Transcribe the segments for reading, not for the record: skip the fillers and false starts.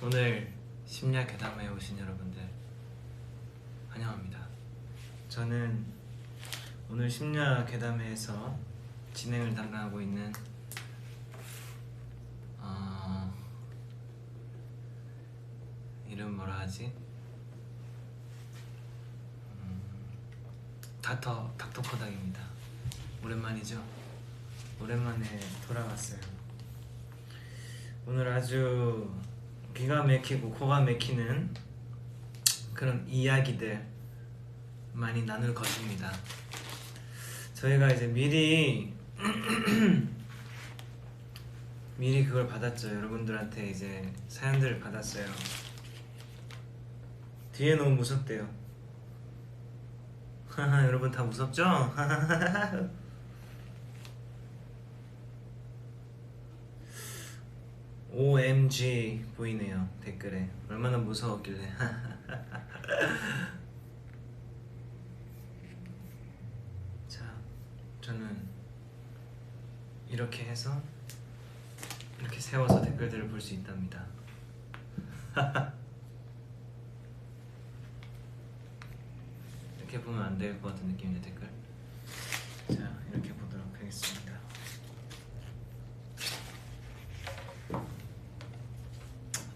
오늘 심야 괴담에 오신 여러분들 환영합니다. 저는 오늘 심야 괴담회에서 진행을 담당하고 있는 이름 뭐라 하지? 닥터 코닥입니다. 오랜만이죠? 오랜만에 돌아왔어요. 오늘 아주 기가 막히고 코가 막히는 그런 이야기들 많이 나눌 것입니다. 저희가 이제 미리 그걸 받았죠. 여러분들한테 이제 사연들을 받았어요. 뒤에 너무 무섭대요. 여러분 다 무섭죠? OMG 보이네요. 댓글에 얼마나 무서웠길래. 자, 저는 이렇게 해서 이렇게 세워서 댓글들을 볼 수 있답니다. 이렇게 보면 안 될 것 같은 느낌인데 댓글. 자, 이렇게 보도록 하겠습니다.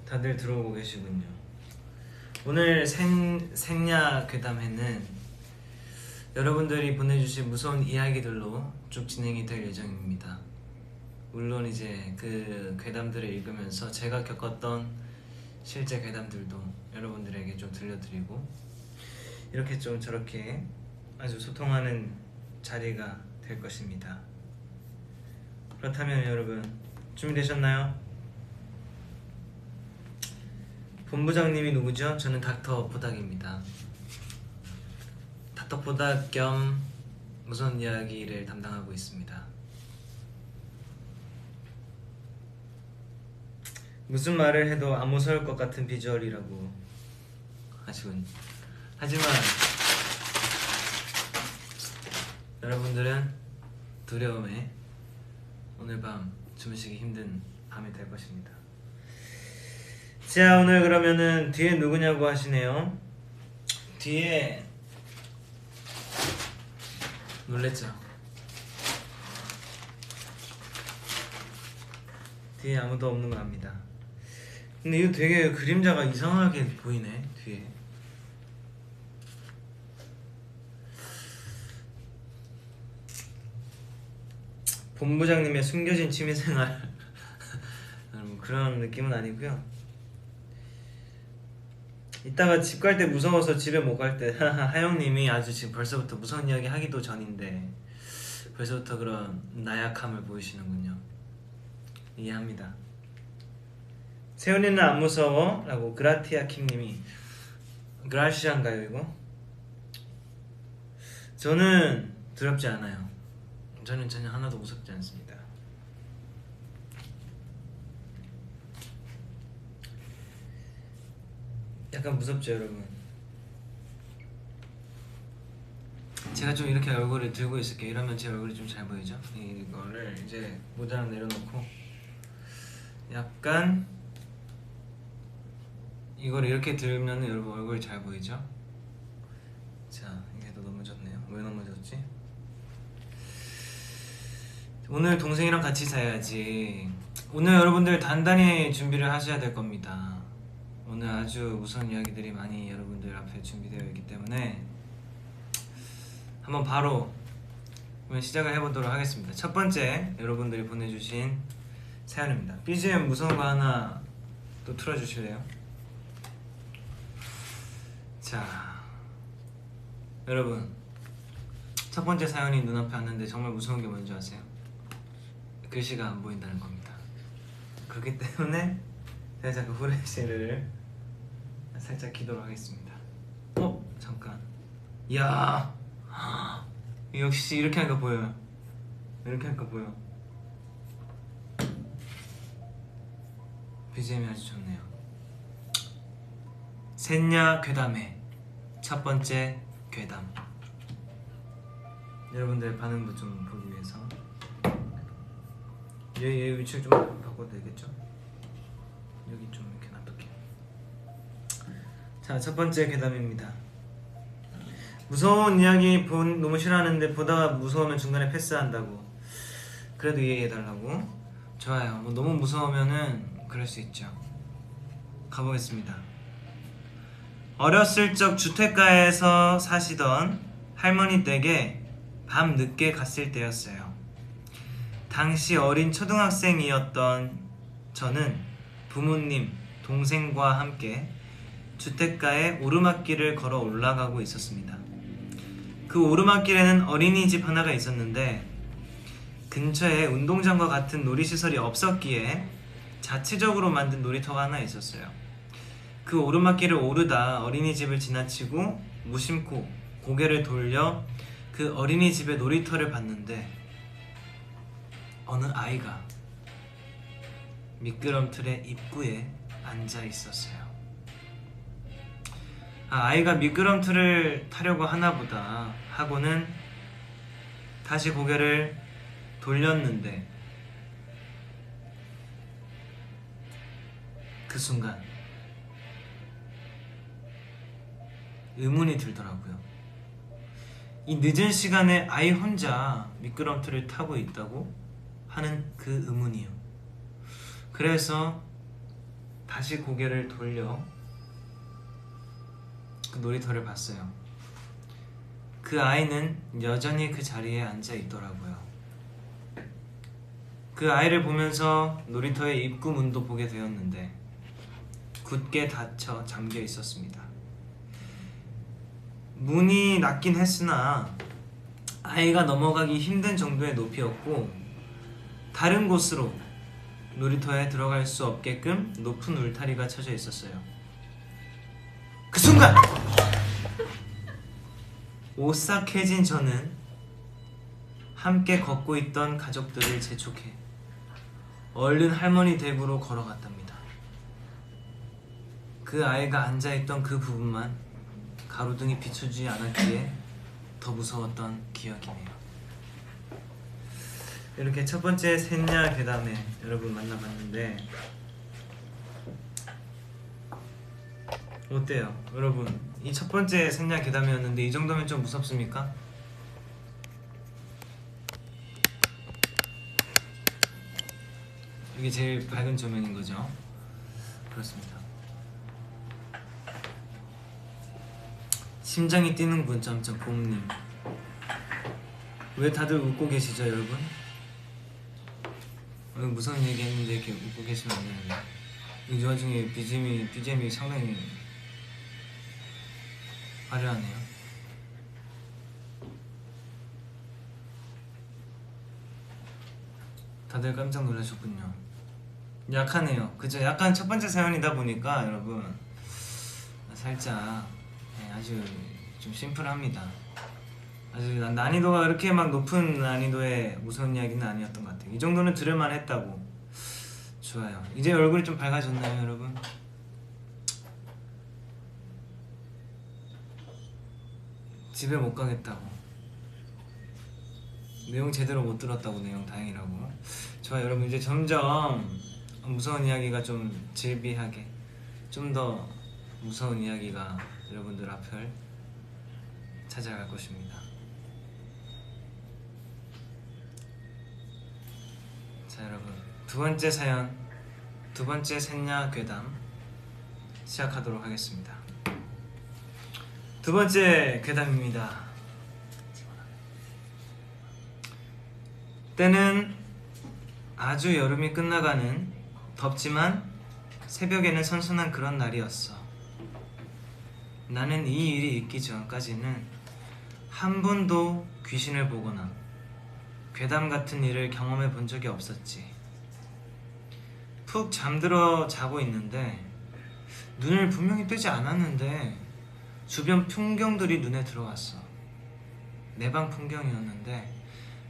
다들 들어오고 계시군요. 오늘 생야 괴담회는 여러분들이 보내주신 무서운 이야기들로 쭉 진행이 될 예정입니다. 물론 이제 그 괴담들을 읽으면서 제가 겪었던 실제 괴담들도 여러분들에게 좀 들려드리고 이렇게 좀 저렇게 아주 소통하는 자리가 될 것입니다. 그렇다면 여러분 준비되셨나요? 본부장님이 누구죠? 저는 닥터 포닥입니다. 닥터 포닥 겸 무서운 이야기를 담당하고 있습니다. 무슨 말을 해도 안 무서울 것 같은 비주얼이라고 하시군. 하지만 여러분들은 두려움에 오늘 밤 주무시기 힘든 밤이 될 것입니다. 자, 오늘 그러면은 뒤에 누구냐고 하시네요. 뒤에 놀랬죠? 뒤에 아무도 없는 거 압니다. 근데 이거 되게 그림자가 이상하게 보이네. 뒤에 본부장님의 숨겨진 취미생활 그런 느낌은 아니고요. 이따가 집 갈 때 무서워서 집에 못 갈 때 하영님이 아주 지금 벌써부터 무서운 이야기 하기도 전인데 벌써부터 그런 나약함을 보이시는군요. 이해합니다. 세훈이는 안 무서워? 라고 그라티아 킴님이. 그라시안가요 이거? 저는 두렵지 않아요. 저는 전혀 하나도 무섭지 않습니다. 약간 무섭죠 여러분? 제가 좀 이렇게 얼굴을 들고 있을게요. 이러면 제 얼굴이 좀 잘 보이죠? 이거를 이제 모자를 내려놓고 약간 이걸 이렇게 들면 여러분 얼굴이 잘 보이죠? 자, 이게 또 넘어졌네요. 왜 넘어졌지? 오늘 동생이랑 같이 자야지. 오늘 여러분들 단단히 준비를 하셔야 될 겁니다. 오늘 아주 무서운 이야기들이 많이 여러분들 앞에 준비되어 있기 때문에 한번 바로 시작을 해보도록 하겠습니다. 첫 번째 여러분들이 보내주신 사연입니다. BGM 무서운 거 하나 또 틀어주실래요? 자, 여러분 첫 번째 사연이 눈앞에 왔는데 정말 무서운 게 뭔지 아세요? 글씨가 안 보인다는 겁니다. 그렇기 때문에 제가 그 후레쉬를 살짝 키도록 하겠습니다. 잠깐. 이야, 역시 이렇게 하니까 보여요. 이렇게 하니까 보여. BGM이 아주 좋네요. 셋냐 괴담회 첫 번째 괴담. 여러분들의 반응도 좀 보기 위해서 얘 위치를 좀 바꿔도 되겠죠? 여기 좀 이렇게 놔둘게요. 자, 첫 번째 괴담입니다. 무서운 이야기 너무 싫어하는데 보다가 무서우면 중간에 패스한다고. 그래도 이해해달라고. 좋아요. 뭐 너무 무서우면은 그럴 수 있죠. 가보겠습니다. 어렸을 적 주택가에서 사시던 할머니 댁에 밤 늦게 갔을 때였어요. 당시 어린 초등학생이었던 저는 부모님, 동생과 함께 주택가에 오르막길을 걸어 올라가고 있었습니다. 그 오르막길에는 어린이집 하나가 있었는데 근처에 운동장과 같은 놀이시설이 없었기에 자체적으로 만든 놀이터가 하나 있었어요. 그 오르막길을 오르다 어린이집을 지나치고 무심코 고개를 돌려 그 어린이집의 놀이터를 봤는데 어느 아이가 미끄럼틀의 입구에 앉아 있었어요. 아이가 미끄럼틀을 타려고 하나보다 하고는 다시 고개를 돌렸는데 그 순간 의문이 들더라고요. 이 늦은 시간에 아이 혼자 미끄럼틀을 타고 있다고 하는 그 의문이요. 그래서 다시 고개를 돌려 그 놀이터를 봤어요. 그 아이는 여전히 그 자리에 앉아 있더라고요. 그 아이를 보면서 놀이터의 입구 문도 보게 되었는데 굳게 닫혀 잠겨 있었습니다. 문이 낮긴 했으나 아이가 넘어가기 힘든 정도의 높이였고 다른 곳으로 놀이터에 들어갈 수 없게끔 높은 울타리가 쳐져 있었어요. 그 순간 오싹해진 저는 함께 걷고 있던 가족들을 재촉해 얼른 할머니 댁으로 걸어갔답니다. 그 아이가 앉아있던 그 부분만 가로등이 비춰주지 않았기에 더 무서웠던 기억이네요. 이렇게 첫 번째 셋냐 괴담에 여러분 만나봤는데 어때요? 여러분 이 첫 번째 셋냐 괴담이었는데 이 정도면 좀 무섭습니까? 이게 제일 밝은 조명인 거죠? 그렇습니다. 심장이 뛰는군 점점 봄님. 왜 다들 웃고 계시죠 여러분? 무서운 얘기 했는데 이렇게 웃고 계시면 안 되는데. 이 와중에 BGM이 상당히 화려하네요. 다들 깜짝 놀라셨군요. 약하네요. 그죠? 약간 첫 번째 사연이다 보니까 여러분 살짝 아주 좀 심플합니다. 아주 난이도가 그렇게 막 높은 난이도의 무서운 이야기는 아니었던 것 같아요. 이 정도는 들을만 했다고. 좋아요. 이제 얼굴이 좀 밝아졌나요 여러분? 집에 못 가겠다고. 내용 제대로 못 들었다고. 내용 다행이라고. 좋아요. 여러분 이제 점점 무서운 이야기가 좀 질비하게 좀 더 무서운 이야기가 여러분들 앞을 찾아갈 것입니다. 자 여러분 두 번째 사연, 두 번째 셋냐 괴담 시작하도록 하겠습니다. 두 번째 괴담입니다. 때는 아주 여름이 끝나가는 덥지만 새벽에는 선선한 그런 날이었어. 나는 이 일이 있기 전까지는 한 번도 귀신을 보거나 괴담 같은 일을 경험해 본 적이 없었지. 푹 잠들어 자고 있는데 눈을 분명히 뜨지 않았는데 주변 풍경들이 눈에 들어왔어. 내 방 풍경이었는데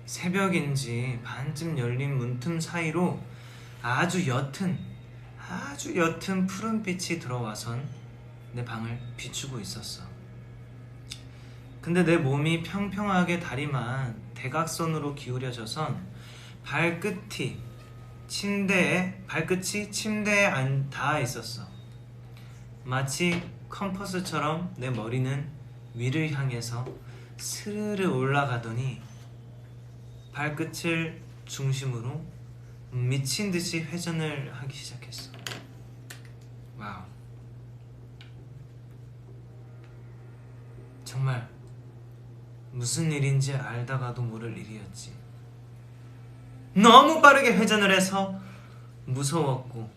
새벽인지 반쯤 열린 문틈 사이로 아주 옅은 푸른빛이 들어와선 내 방을 비추고 있었어. 근데 내 몸이 평평하게 다리만 대각선으로 기울여져선 발끝이 침대에 닿아 있었어. 마치 컴퍼스처럼 내 머리는 위를 향해서 스르르 올라가더니 발끝을 중심으로 미친 듯이 회전을 하기 시작했어. 와우. 정말 무슨 일인지 알다가도 모를 일이었지. 너무 빠르게 회전을 해서 무서웠고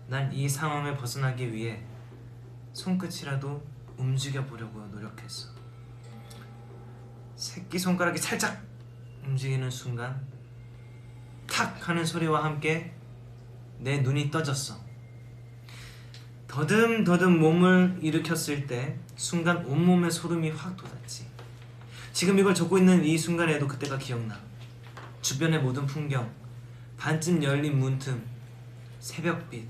난 이 상황을 벗어나기 위해 손끝이라도 움직여 보려고 노력했어. 새끼손가락이 살짝 움직이는 순간 탁 하는 소리와 함께 내 눈이 떠졌어. 더듬더듬 몸을 일으켰을 때 순간 온몸에 소름이 확 돋았지. 지금 이걸 적고 있는 이 순간에도 그때가 기억나. 주변의 모든 풍경, 반쯤 열린 문틈, 새벽빛,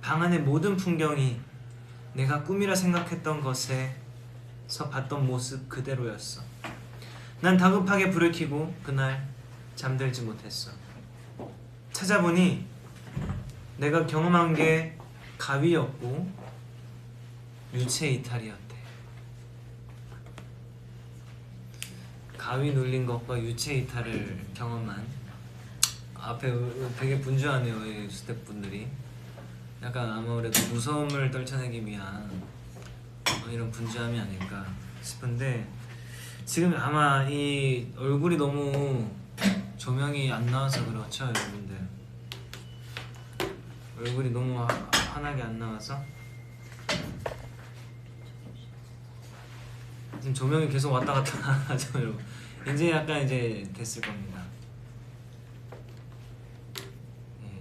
방 안의 모든 풍경이 내가 꿈이라 생각했던 것에서 봤던 모습 그대로였어. 난 다급하게 불을 켜고 그날 잠들지 못했어. 찾아보니 내가 경험한 게 가위였고 유체 이탈이었대. 가위 눌린 것과 유체 이탈을 경험한, 앞에 되게 분주하네요 이 스태프분들이. 약간 아무래도 무서움을 떨쳐내기 위한 이런 분주함이 아닐까 싶은데, 지금 아마 이 얼굴이 너무 조명이 안 나와서 그렇죠 여러분들. 얼굴이 너무 환하게 안 나와서 지금 조명이 계속 왔다 갔다 하죠 여러분. 이제 약간 이제 됐을 겁니다. 네.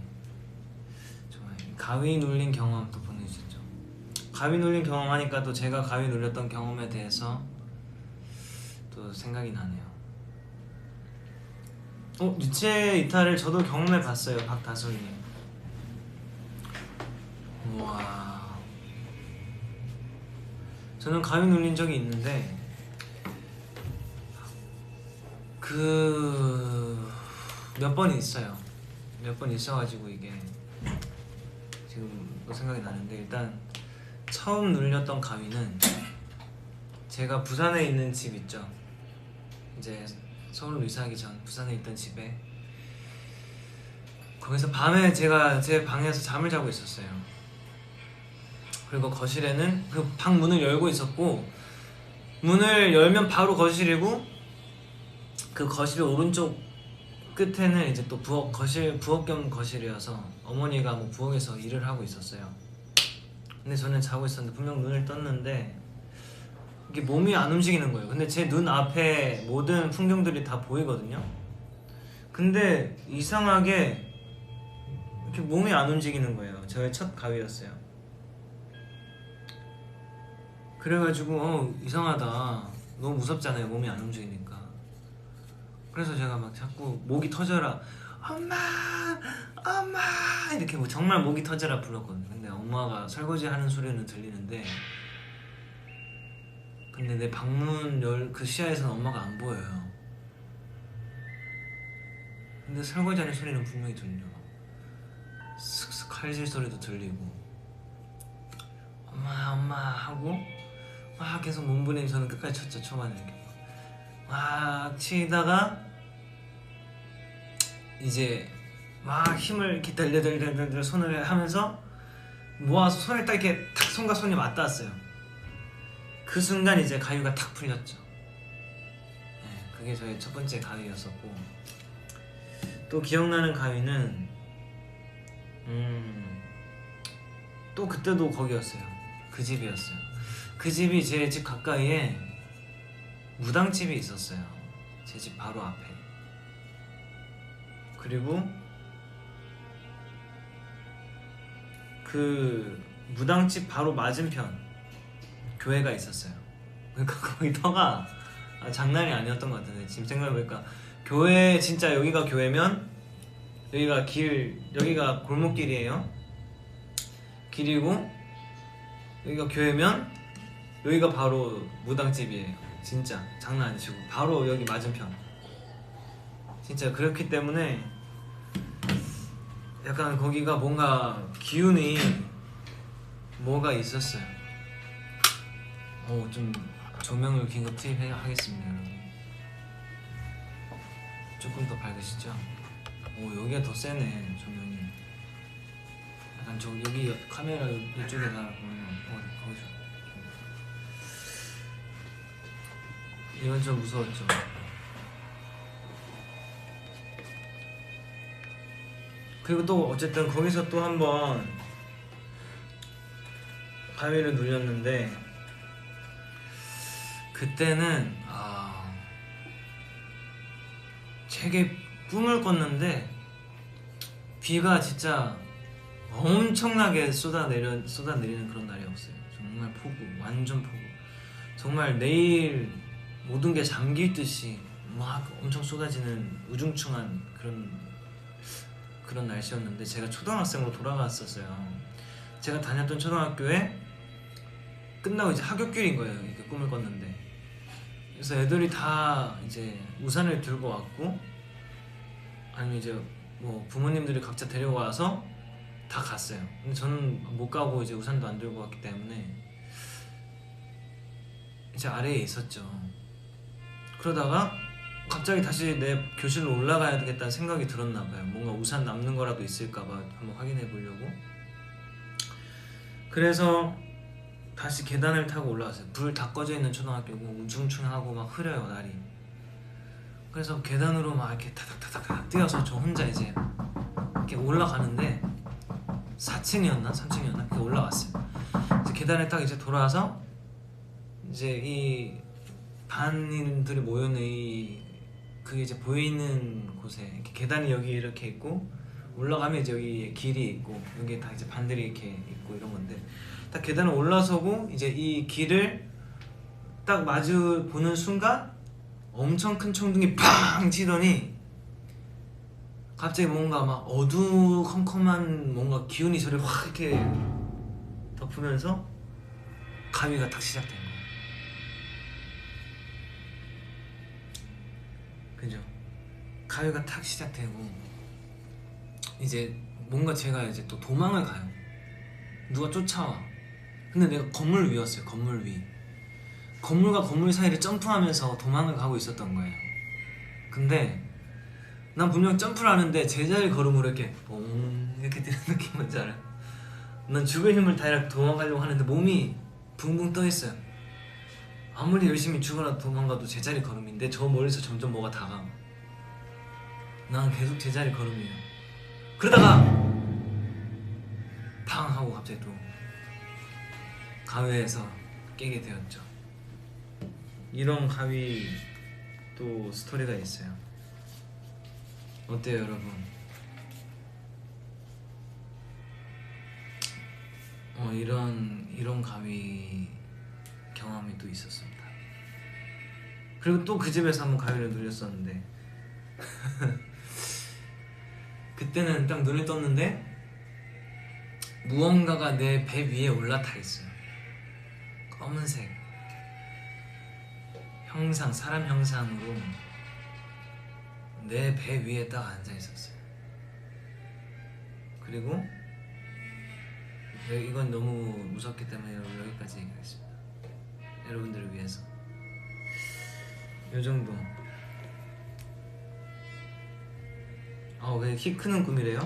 좋아요. 가위 눌린 경험 또 보내주셨죠. 가위 눌린 경험 하니까 또 제가 가위 눌렸던 경험에 대해서 또 생각이 나네요. 유체 이탈을 저도 경험해 봤어요. 박다솔님. 우와. 저는 가위 눌린 적이 있는데 몇 번 있어요. 몇 번 있어가지고 이게 지금 또 생각이 나는데, 일단 처음 눌렸던 가위는 제가 부산에 있는 집 있죠. 이제 서울로 이사하기 전 부산에 있던 집에, 거기서 밤에 제가 제 방에서 잠을 자고 있었어요. 그리고 거실에는 그 방 문을 열고 있었고, 문을 열면 바로 거실이고, 그 거실 오른쪽 끝에는 이제 또 부엌 겸 거실이어서 어머니가 뭐 부엌에서 일을 하고 있었어요. 근데 저는 자고 있었는데 분명 눈을 떴는데 이게 몸이 안 움직이는 거예요. 근데 제 눈 앞에 모든 풍경들이 다 보이거든요. 근데 이상하게 이렇게 몸이 안 움직이는 거예요. 저의 첫 가위였어요. 그래가지고 이상하다, 너무 무섭잖아요 몸이 안 움직이니까. 그래서 제가 막 자꾸 목이 터져라 엄마 엄마 이렇게 뭐 정말 목이 터져라 불렀거든요. 근데 엄마가 설거지 하는 소리는 들리는데, 근데 내 방문 그 시야에서는 엄마가 안 보여요. 근데 설거지 하는 소리는 분명히 들려. 슥슥 칼질 소리도 들리고, 엄마 엄마 하고 막 계속 몸부림. 저는 끝까지 쳤죠. 초반에 이렇게 막 치다가 이제 막 힘을 이렇게 들려 손을 하면서 모아서 손을 딱 이렇게 탁 손과 손이 맞닿았어요. 그 순간 이제 가위가 탁 풀렸죠. 네, 그게 저의 첫 번째 가위였었고, 또 기억나는 가위는 또 그때도 거기였어요. 그 집이었어요. 그 집이 제 집 가까이에 무당집이 있었어요. 제 집 바로 앞에. 그리고 그 무당집 바로 맞은편 교회가 있었어요. 그러니까 거기 터가 장난이 아니었던 것 같은데, 지금 생각해보니까 교회, 진짜 여기가 교회면 여기가 여기가 골목길이에요. 길이고 여기가 교회면 여기가 바로 무당집이에요. 진짜 장난 아니시고 바로 여기 맞은편. 진짜 그렇기 때문에 약간 거기가 뭔가 기운이 뭐가 있었어요. 좀 조명을 긴급 투입하겠습니다 여러분. 조금 더 밝으시죠? 여기가 더 세네 조명이. 약간 저 여기 카메라 이쪽에다 보면 거기서 이건 좀 무서웠죠. 그리고 또 어쨌든 거기서 또 한번 가위를 눌렸는데 그때는 되게 꿈을 꿨는데 비가 진짜 엄청나게 쏟아내리는 그런 날이었어요. 정말 폭우, 완전 폭우. 정말 내일 모든 게 잠길 듯이 막 엄청 쏟아지는 우중충한 그런 날씨였는데 제가 초등학생으로 돌아갔었어요. 제가 다녔던 초등학교에 끝나고 이제 하굣길인 거예요. 이렇게 꿈을 꿨는데. 그래서 애들이 다 이제 우산을 들고 왔고 아니면 이제 뭐 부모님들이 각자 데려와서 다 갔어요. 근데 저는 못 가고 이제 우산도 안 들고 왔기 때문에 이제 아래에 있었죠. 그러다가 갑자기 다시 내 교실로 올라가야 되겠다는 생각이 들었나 봐요. 뭔가 우산 남는 거라도 있을까 봐 한번 확인해 보려고. 그래서 다시 계단을 타고 올라왔어요. 불 다 꺼져 있는 초등학교고 우중충하고 막 흐려요 날이. 그래서 계단으로 막 이렇게 타닥타닥 뛰어서 저 혼자 이제 이렇게 올라가는데 4층이었나 3층이었나 그렇게 올라갔어요. 이제 계단에 딱 이제 돌아와서 이제 이 반인들이 모여있는 그게 이제 보이는 곳에 이렇게 계단이 여기 이렇게 있고 올라가면 이제 여기 길이 있고 여기 다 이제 반들이 이렇게 있고 이런 건데 딱 계단을 올라서고 이제 이 길을 딱 마주 보는 순간 엄청 큰 청둥이 팡 치더니 갑자기 뭔가 막 어두컴컴한 뭔가 기운이 저를 확 이렇게 덮으면서 가위가 딱 시작된 거예요. 그죠? 가위가 탁 시작되고 이제 뭔가 제가 이제 또 도망을 가요. 누가 쫓아와. 근데 내가 건물 위였어요. 건물 위. 건물과 건물 사이를 점프하면서 도망을 가고 있었던 거예요. 근데 난 분명 점프를 하는데 제자리 걸음으로 이렇게 이렇게 뛰는 느낌 뭔지 알아요? 난 죽을 힘을 다해 도망가려고 하는데 몸이 붕붕 떠 있어요. 아무리 열심히 죽어라 도망가도 제자리 걸음인데 저 멀리서 점점 뭐가 다가와. 난 계속 제자리 걸음이에요. 그러다가 팡 하고 갑자기 또 가위에서 깨게 되었죠. 이런 가위 또 스토리가 있어요. 어때요 여러분? 이런 가위 경험이 또 있었습니다. 그리고 또 그 집에서 한번 가위를 눌렸었는데 그때는 딱 눈을 떴는데 무언가가 내 배 위에 올라타 있어요. 검은색 형상, 사람 형상으로 내 배 위에 딱 앉아 있었어요. 그리고 이건 너무 무섭기 때문에 여기까지 얘기하겠습니다. 여러분들을 위해서 요 정도. 왜 키 크는 꿈이래요?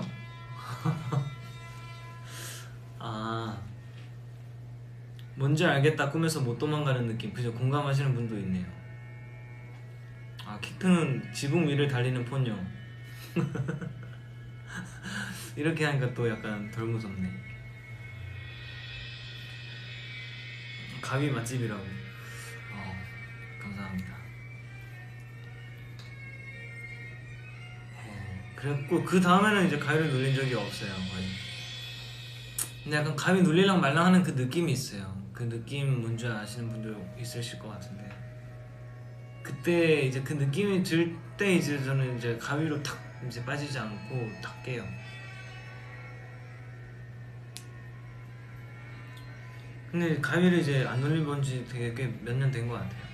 뭔지 알겠다. 꿈에서 못 도망가는 느낌. 그죠? 공감하시는 분도 있네요. 키 크는 지붕 위를 달리는 폰요. 이렇게 하니까 또 약간 덜 무섭네. 가위 맛집이라고. 감사합니다. 그랬고 그 다음에는 이제 가위를 눌린 적이 없어요 거의. 근데 약간 가위 눌리랑 말랑 하는 그 느낌이 있어요. 그 느낌 뭔지 아시는 분들 있으실 것 같은데 그때 이제 그 느낌이 들 때 이제 저는 이제 가위로 탁 이제 빠지지 않고 탁 깨요. 근데 가위를 이제 안 눌린 건지 되게 꽤 몇 년 된 것 같아요.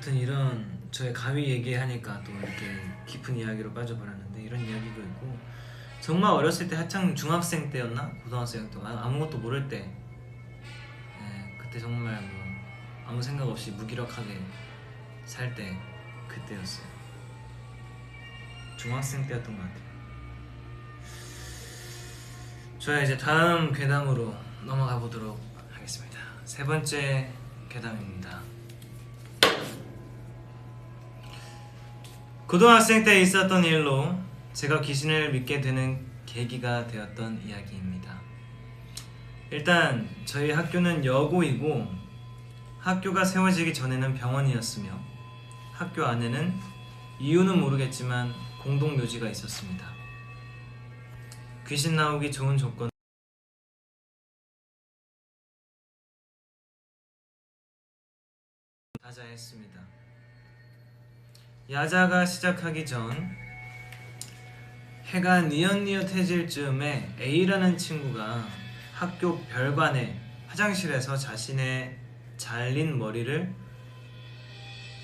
아무튼 이런 저의 가위 얘기하니까 또 이렇게 깊은 이야기로 빠져버렸는데 이런 이야기도 있고 정말 어렸을 때 한창 중학생 때였나? 고등학생 때 아무것도 모를 때 그때 정말 뭐 아무 생각 없이 무기력하게 살 때 그때였어요. 중학생 때였던 것 같아요. 저야 이제 다음 괴담으로 넘어가 보도록 하겠습니다. 세 번째 괴담입니다. 고등학생 때 있었던 일로 제가 귀신을 믿게 되는 계기가 되었던 이야기입니다. 일단 저희 학교는 여고이고 학교가 세워지기 전에는 병원이었으며 학교 안에는 이유는 모르겠지만 공동묘지가 있었습니다. 귀신 나오기 좋은 조건 다자했습니다. 야자가 시작하기 전 해가 뉘엿뉘엿해질 즈음에 A라는 친구가 학교 별관의 화장실에서 자신의 잘린 머리를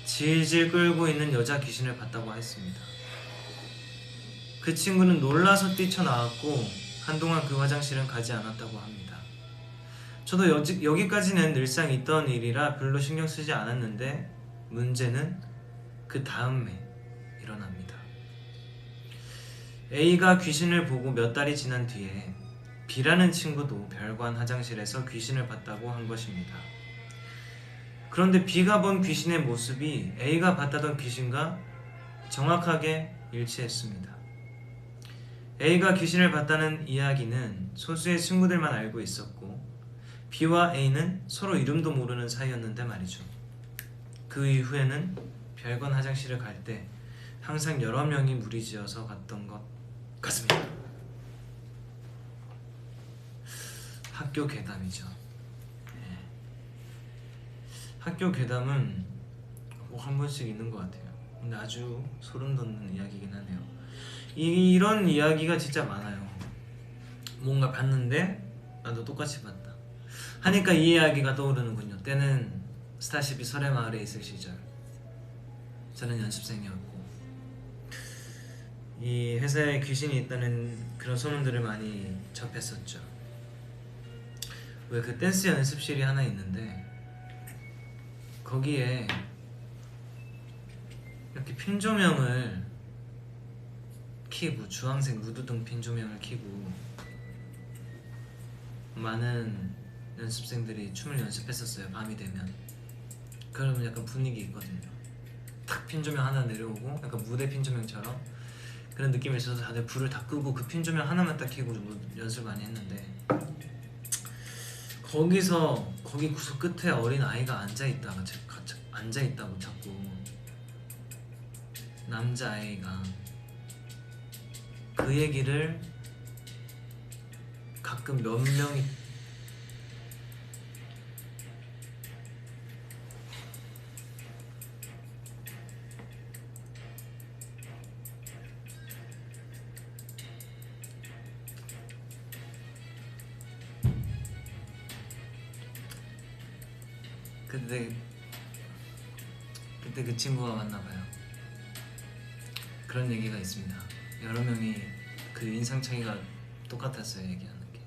질질 끌고 있는 여자 귀신을 봤다고 했습니다. 그 친구는 놀라서 뛰쳐나왔고 한동안 그 화장실은 가지 않았다고 합니다. 저도 여기까지는 늘상 있던 일이라 별로 신경 쓰지 않았는데 문제는 그 다음에 일어납니다. A가 귀신을 보고 몇 달이 지난 뒤에 B라는 친구도 별관 화장실에서 귀신을 봤다고 한 것입니다. 그런데 B가 본 귀신의 모습이 A가 봤다던 귀신과 정확하게 일치했습니다. A가 귀신을 봤다는 이야기는 소수의 친구들만 알고 있었고 B와 A는 서로 이름도 모르는 사이였는데 말이죠. 그 이후에는 별관 화장실을 갈 때 항상 여러 명이 무리지어서 갔던 것 같습니다. 학교 괴담이죠. 네. 학교 괴담은 꼭 한 번씩 있는 것 같아요. 근데 아주 소름 돋는 이야기긴 하네요. 이런 이야기가 진짜 많아요. 뭔가 봤는데 나도 똑같이 봤다 하니까 이 이야기가 떠오르는군요. 때는 스타쉽이 설해마을에 있을 시절 저는 연습생이었고 이 회사에 귀신이 있다는 그런 소문들을 많이 접했었죠. 왜 그 댄스 연습실이 하나 있는데 거기에 이렇게 핀 조명을 켜고 주황색 무드등 핀 조명을 켜고 많은 연습생들이 춤을 연습했었어요. 밤이 되면 그러면 약간 분위기 있거든요. 탁 핀 조명 하나 내려오고 약간 무대 핀 조명처럼 그런 느낌이 있어서 다들 불을 다 끄고 그 핀 조명 하나만 딱 켜고 연습 많이 했는데 거기 구석 끝에 어린 아이가 앉아있다고 자꾸 남자아이가 그 얘기를 가끔 몇 명이 그때 그 친구가 왔나봐요. 그런 얘기가 있습니다. 여러 명이 그 인상 차이가 똑같았어요. 얘기하는 게.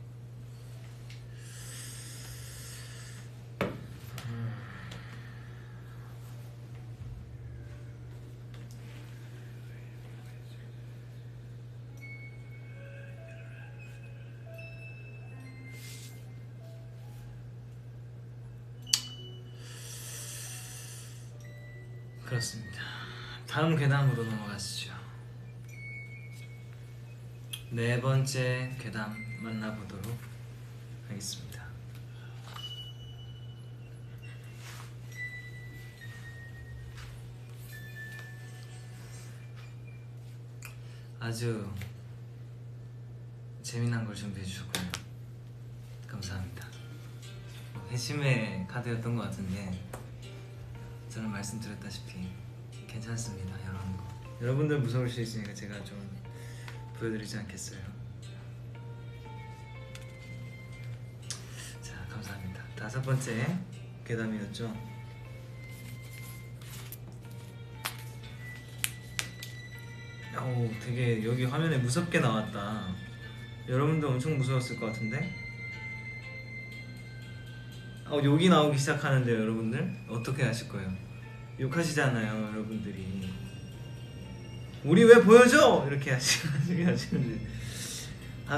그렇습니다. 다음 괴담으로 넘어가시죠. 네 번째 괴담 만나보도록 하겠습니다. 아주 재미난 걸 준비해 주셨고요. 감사합니다. 회심의 카드였던 것 같은데 저는 말씀드렸다시피 괜찮습니다. 여러분들 무서울 수 있으니까 제가 좀 보여드리지 않겠어요. 자, 감사합니다. 다섯 번째 괴담이었죠. 오, 되게 여기 화면에 무섭게 나왔다. 여러분도 엄청 무서웠을 것 같은데? 욕이 나오기 시작하는데요, 여러분들? 어떻게 하실 거예요? 욕하시잖아요, 여러분들이. 우리 왜 보여줘? 이렇게 하시는데.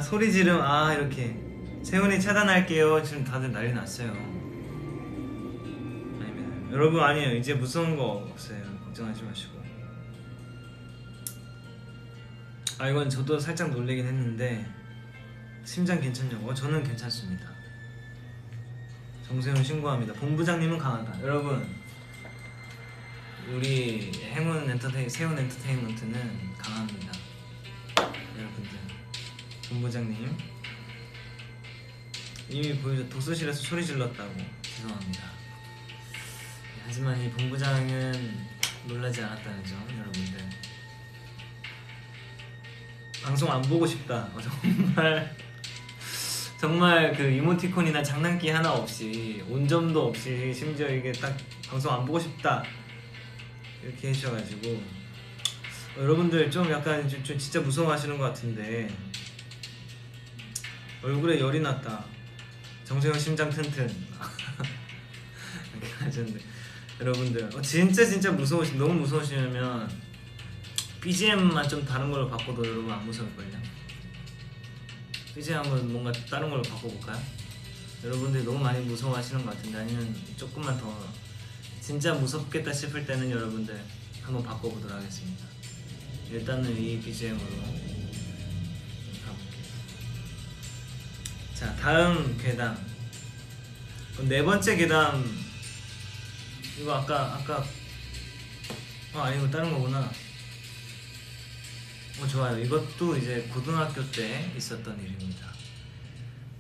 소리 지름, 이렇게. 세훈이 차단할게요. 지금 다들 난리 났어요. 아니면, 여러분, 아니에요. 이제 무서운 거 없어요. 걱정하지 마시고. 이건 저도 살짝 놀래긴 했는데, 심장 괜찮냐고? 저는 괜찮습니다. 정세훈 신고합니다. 본부장님은 강하다. 여러분, 우리 세훈 엔터테인먼트는 강합니다. 여러분들, 본부장님 이미 독서실에서 소리 질렀다고. 죄송합니다. 하지만 이 본부장은 놀라지 않았다는 점, 여러분들. 방송 안 보고 싶다. 정말 그 이모티콘이나 장난기 하나 없이, 온점도 없이, 심지어 이게 딱 방송 안 보고 싶다 이렇게 해주셔가지고 여러분들 좀 약간 좀 진짜 무서워하시는 것 같은데, 얼굴에 열이 났다. 정세영 심장 튼튼 이렇게 하셨는데, 여러분들 진짜 너무 무서우시면 BGM만 좀 다른 걸로 바꿔도 여러분 안 무서울걸요? BGM 한번 뭔가 다른 걸로 바꿔볼까요? 여러분들이 너무 많이 무서워하시는 것 같은데, 아니면 조금만 더 진짜 무섭겠다 싶을 때는 여러분들 한번 바꿔보도록 하겠습니다. 일단은 이 BGM으로 가볼게요. 자, 다음 괴담. 네 번째 괴담. 이거 아까 이거 다른 거구나. 좋아요. 이것도 이제 고등학교 때 있었던 일입니다.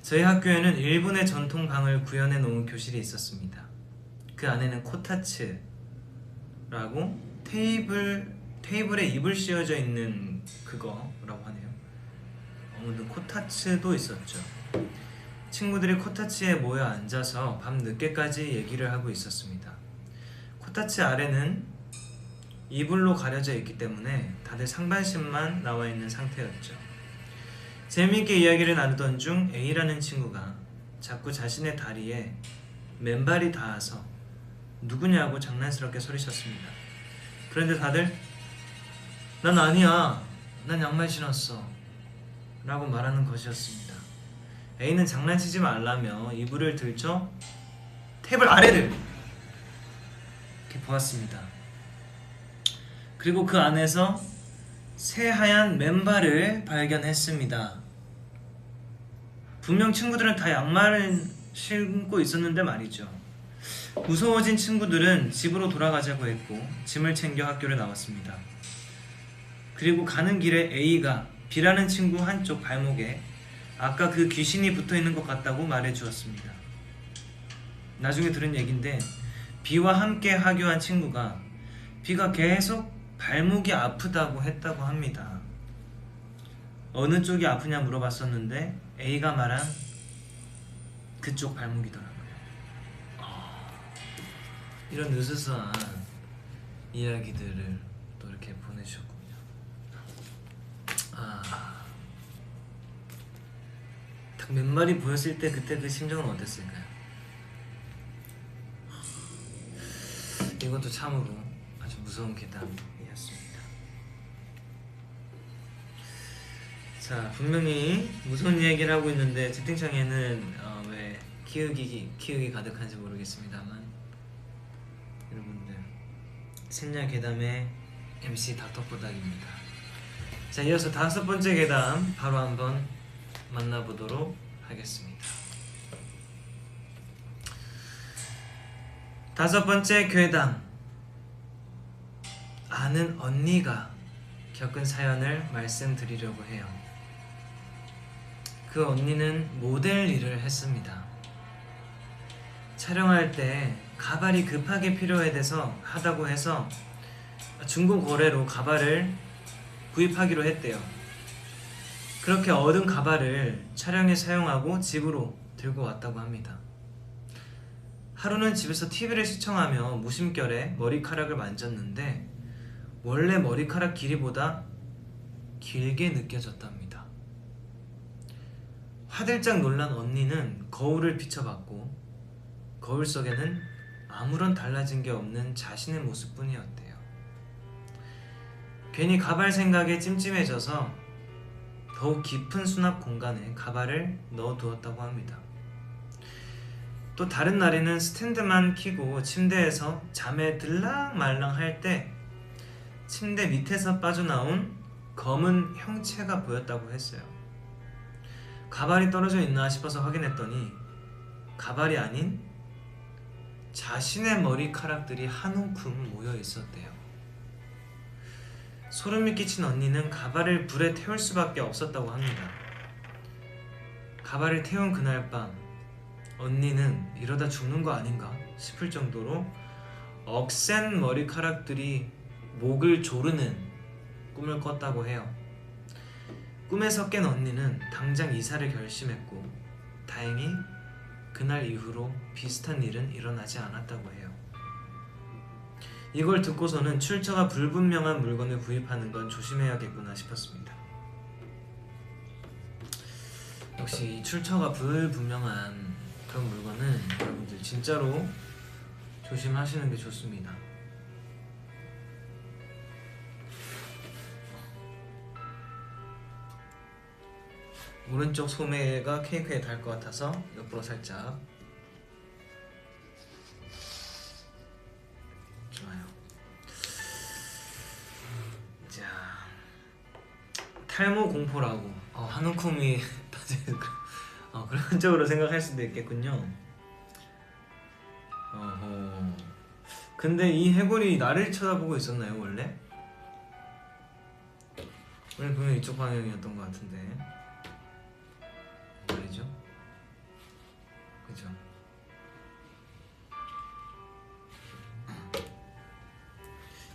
저희 학교에는 일본의 전통 방을 구현해 놓은 교실이 있었습니다. 그 안에는 코타츠라고 테이블에 이불 씌워져 있는 그거라고 하네요. 아무튼 코타츠도 있었죠. 친구들이 코타츠에 모여 앉아서 밤 늦게까지 얘기를 하고 있었습니다. 코타츠 아래는 이불로 가려져 있기 때문에 다들 상반신만 나와 있는 상태였죠. 재미있게 이야기를 나누던 중 A라는 친구가 자꾸 자신의 다리에 맨발이 닿아서 누구냐고 장난스럽게 소리쳤습니다. 그런데 다들 난 아니야, 난 양말 신었어 라고 말하는 것이었습니다. A는 장난치지 말라며 이불을 들쳐 테이블 아래를 이렇게 보았습니다. 그리고 그 안에서 새하얀 맨발을 발견했습니다. 분명 친구들은 다 양말을 신고 있었는데 말이죠. 무서워진 친구들은 집으로 돌아가자고 했고 짐을 챙겨 학교를 나왔습니다. 그리고 가는 길에 A가 B라는 친구 한쪽 발목에 아까 그 귀신이 붙어있는 것 같다고 말해주었습니다. 나중에 들은 얘긴데, B와 함께 하교한 친구가 B가 계속 발목이 아프다고 했다고 합니다. 어느 쪽이 아프냐 물어봤었는데 A가 말한 그쪽 발목이더라고요. 이런 으스스한 이야기들을 또 이렇게 보내주셨군요. 딱 맨발이 보였을 때 그때 그 심정은 어땠을까요? 이것도 참으로 아주 무서운 괴담이었습니다. 자, 분명히 무서운 이야기를 하고 있는데 채팅창에는 왜 키읔이 가득한지 모르겠습니다만, 여러분들, 생략 괴담의 MC 닥터포닥입니다. 자, 이어서 다섯 번째 괴담 바로 한번 만나보도록 하겠습니다. 다섯 번째 괴담. 아는 언니가 겪은 사연을 말씀드리려고 해요. 그 언니는 모델 일을 했습니다. 촬영할 때 가발이 급하게 하다고 해서 중고 거래로 가발을 구입하기로 했대요. 그렇게 얻은 가발을 촬영에 사용하고 집으로 들고 왔다고 합니다. 하루는 집에서 TV를 시청하며 무심결에 머리카락을 만졌는데 원래 머리카락 길이보다 길게 느껴졌답니다. 화들짝 놀란 언니는 거울을 비춰봤고 거울 속에는 아무런 달라진 게 없는 자신의 모습뿐이었대요. 괜히 가발 생각에 찜찜해져서 더욱 깊은 수납 공간에 가발을 넣어두었다고 합니다. 또 다른 날에는 스탠드만 켜고 침대에서 잠에 들락말락 할 때 침대 밑에서 빠져나온 검은 형체가 보였다고 했어요. 가발이 떨어져 있나 싶어서 확인했더니 가발이 아닌 자신의 머리카락들이 한 움큼 모여 있었대요. 소름이 끼친 언니는 가발을 불에 태울 수밖에 없었다고 합니다. 가발을 태운 그날 밤 언니는 이러다 죽는 거 아닌가 싶을 정도로 억센 머리카락들이 목을 조르는 꿈을 꿨다고 해요. 꿈에서 깬 언니는 당장 이사를 결심했고 다행히 그날 이후로 비슷한 일은 일어나지 않았다고 해요. 이걸 듣고서는 출처가 불분명한 물건을 구입하는 건 조심해야겠구나 싶었습니다. 역시 이 출처가 불분명한 그런 물건은 여러분들 진짜로 조심하시는 게 좋습니다. 오른쪽 소매가 케이크에 닿을 것 같아서 옆으로 살짝. 좋아요. 자, 탈모 공포라고 한 움큼이 그런 쪽으로 생각할 수도 있겠군요. 근데 이 해골이 나를 쳐다보고 있었나요 원래? 원래 분명 이쪽 방향이었던 것 같은데 말이죠. 그죠?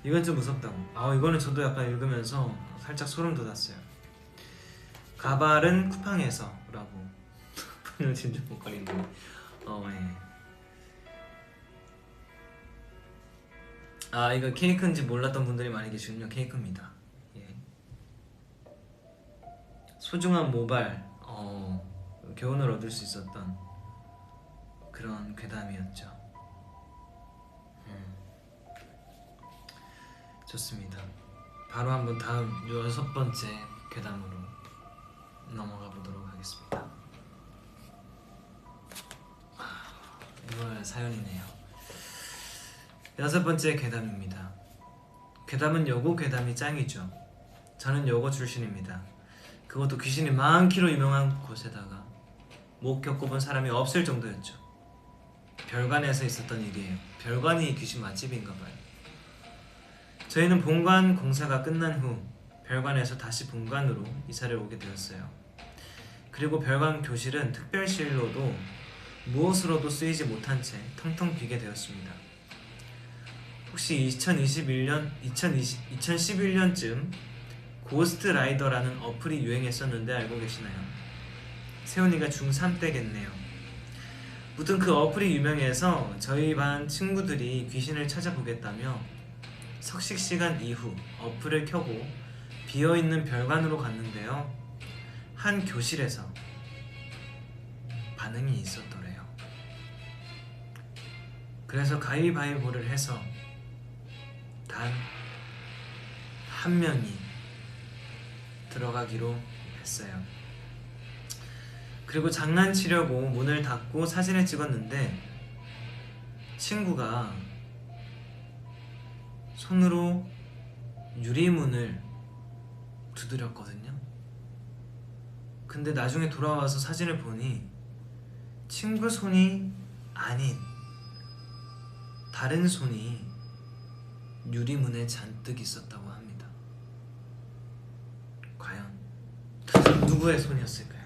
이건 좀 무섭다고. 이거는 저도 약간 읽으면서 살짝 소름 돋았어요. 가발은 쿠팡에서 라고. 진짜 못 걸리네. 예. 이거 케이크인지 몰랐던 분들이 많이 계시군요. 케이크입니다. 예. 소중한 모발 교훈을 얻을 수 있었던 그런 괴담이었죠. 좋습니다. 바로 한번 다음 6번째 괴담으로 넘어가 보도록 하겠습니다. 이번 사연이네요. 6번째 괴담입니다. 괴담은 여고 괴담이 짱이죠. 저는 여고 출신입니다. 그것도 귀신이 많기로 유명한 곳에다가 못 겪어본 사람이 없을 정도였죠. 별관에서 있었던 일이에요. 별관이 귀신 맛집인가봐요. 저희는 본관 공사가 끝난 후 별관에서 다시 본관으로 이사를 오게 되었어요. 그리고 별관 교실은 특별실로도 무엇으로도 쓰이지 못한 채 텅텅 비게 되었습니다. 혹시 2011년쯤 고스트 라이더라는 어플이 유행했었는데 알고 계시나요? 세훈이가 중3 때겠네요. 무튼 그 어플이 유명해서 저희 반 친구들이 귀신을 찾아보겠다며 석식 시간 이후 어플을 켜고 비어있는 별관으로 갔는데요. 한 교실에서 반응이 있었더래요. 그래서 가위바위보를 해서 단 한 명이 들어가기로 했어요. 그리고 장난치려고 문을 닫고 사진을 찍었는데 친구가 손으로 유리문을 두드렸거든요. 근데 나중에 돌아와서 사진을 보니 친구 손이 아닌 다른 손이 유리문에 잔뜩 있었다고 합니다. 과연 누구의 손이었을까요?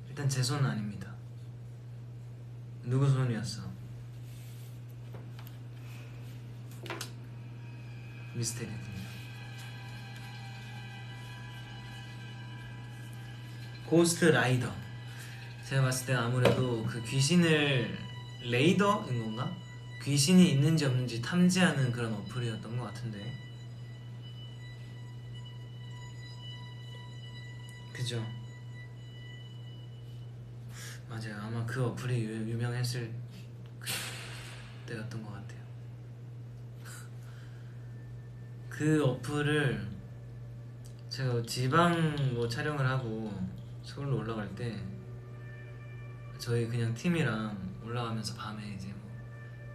일단 제 손은 아닙니다. 누구 손이었어? 미스테리군요. 고스트 라이더. 제가 봤을 때 아무래도 그 귀신을 레이더인 건가? 귀신이 있는지 없는지 탐지하는 그런 어플이었던 것 같은데. 그죠? 맞아요. 아마 그 어플이 유명했을 때였던 것 같아요. 그 어플을 제가 지방 뭐 촬영을 하고 서울로 올라갈 때 저희 그냥 팀이랑 올라가면서 밤에 이제 뭐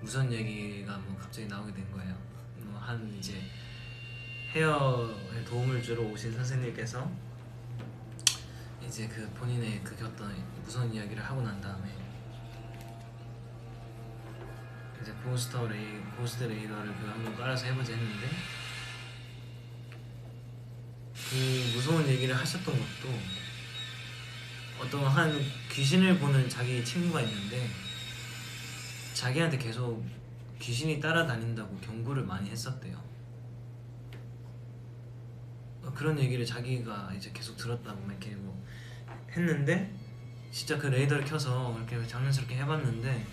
무선 얘기가 뭐 갑자기 나오게 된 거예요. 뭐 한 이제 헤어에 도움을 주러 오신 선생님께서 이제 그 본인의 그 겪던 무서운 이야기를 하고 난 다음에 이제 고스트 레이더를 그 한번 깔아서 해보자 했는데 그 무서운 얘기를 하셨던 것도 어떤 한 귀신을 보는 자기 친구가 있는데 자기한테 계속 귀신이 따라다닌다고 경고를 많이 했었대요. 그런 얘기를 자기가 이제 계속 들었다고 이렇게 뭐 했는데 진짜 그 레이더를 켜서 이렇게 장난스럽게 해봤는데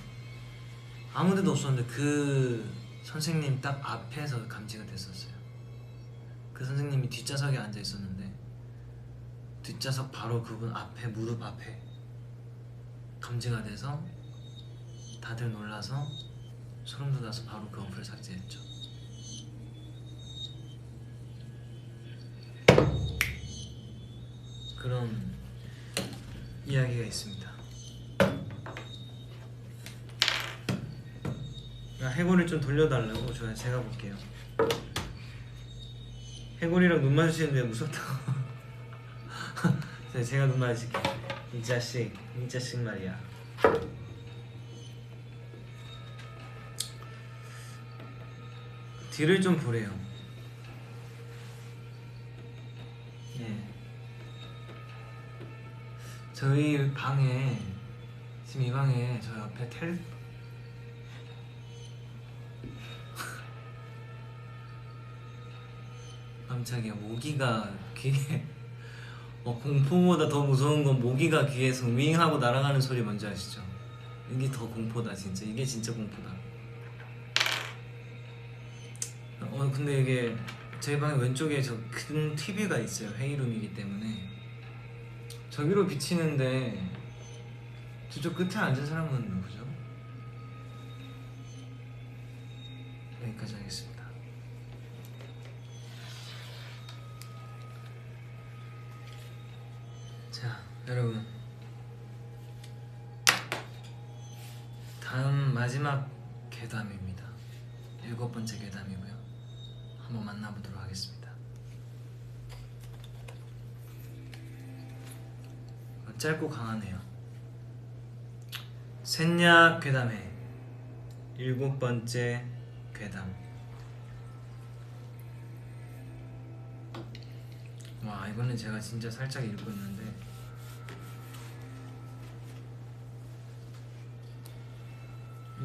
아무데도 없었는데 그 선생님 딱 앞에서 감지가 됐었어요. 그 선생님이 뒷좌석에 앉아 있었는데 뒷좌석 바로 그분 앞에 무릎 앞에 감지가 돼서 다들 놀라서 소름 돋아서 바로 그 어플을 삭제했죠. 그런 이야기가 있습니다. 해골을 좀 돌려달라고 제가 볼게요. 해골이랑 눈 마주치는데 무섭다고. 제가 눈 마주칠게요. 이 자식 말이야. 뒤를 좀 보래요. 예. 저희 방에 지금 이 방에 저 옆에 깜짝이야. 모기가 귀에 공포보다 더 무서운 건 모기가 귀에서 윙하고 날아가는 소리 뭔지 아시죠? 이게 더 공포다 진짜. 이게 진짜 공포다. 근데 이게 제 방 왼쪽에 저 큰 TV가 있어요. 회의룸이기 때문에 저기로 비치는데 저쪽 끝에 앉은 사람은 누구죠? 여기까지 하겠습니다. 자, 여러분 다음 마지막 괴담입니다. 7번째 괴담이고요. 한번 만나보도록 하겠습니다. 짧고 강하네요. 셋냐 괴담의 7번째 괴담. 와, 이거는 제가 진짜 살짝 읽고 있는데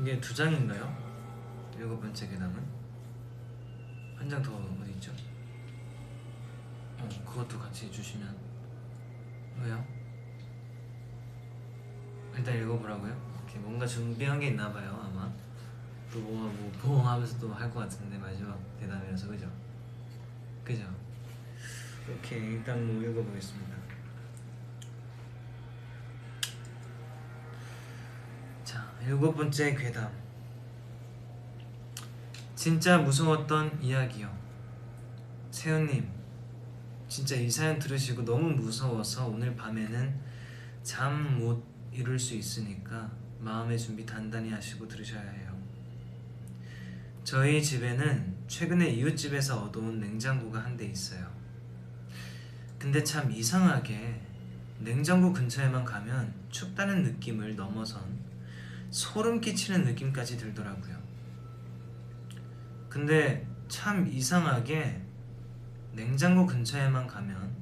이게 2장인가요? 7번째 괴담은? 한 장 더 어디 있죠? 그것도 같이 주시면. 왜요? 일단 읽어보라고요? 이렇게 뭔가 준비한 게 있나봐요. 아마 또 뭐 보험 하면서 또 할 것 같은데 마지막 대담이라서. 그죠? 오케이, 일단 뭐 읽어보겠습니다. 자, 7번째 괴담. 진짜 무서웠던 이야기요. 세훈님, 진짜 이 사연 들으시고 너무 무서워서 오늘 밤에는 잠 못 이룰 수 있으니까 마음의 준비 단단히 하시고 들으셔야 해요. 저희 집에는 최근에 이웃집에서 얻어온 냉장고가 한 대 있어요. 근데 참 이상하게 냉장고 근처에만 가면 춥다는 느낌을 넘어선 소름 끼치는 느낌까지 들더라고요. 근데 참 이상하게 냉장고 근처에만 가면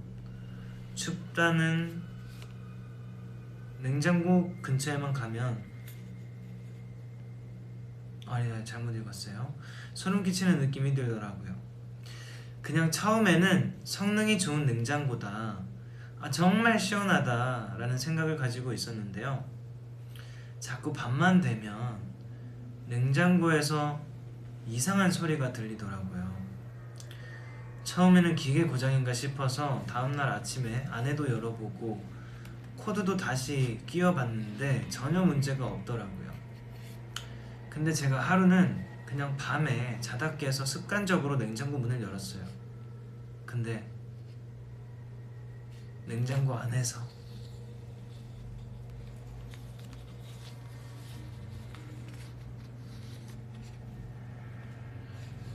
아니, 잘못 읽었어요. 소름 끼치는 느낌이 들더라고요. 그냥 처음에는 성능이 좋은 냉장고다, 정말 시원하다 라는 생각을 가지고 있었는데요. 자꾸 밤만 되면 냉장고에서 이상한 소리가 들리더라고요. 처음에는 기계 고장인가 싶어서 다음날 아침에 아내도 열어보고 코드도 다시 끼워봤는데 전혀 문제가 없더라고요. 근데 제가 하루는 그냥 밤에 자다 깨서 습관적으로 냉장고 문을 열었어요. 근데 냉장고 안에서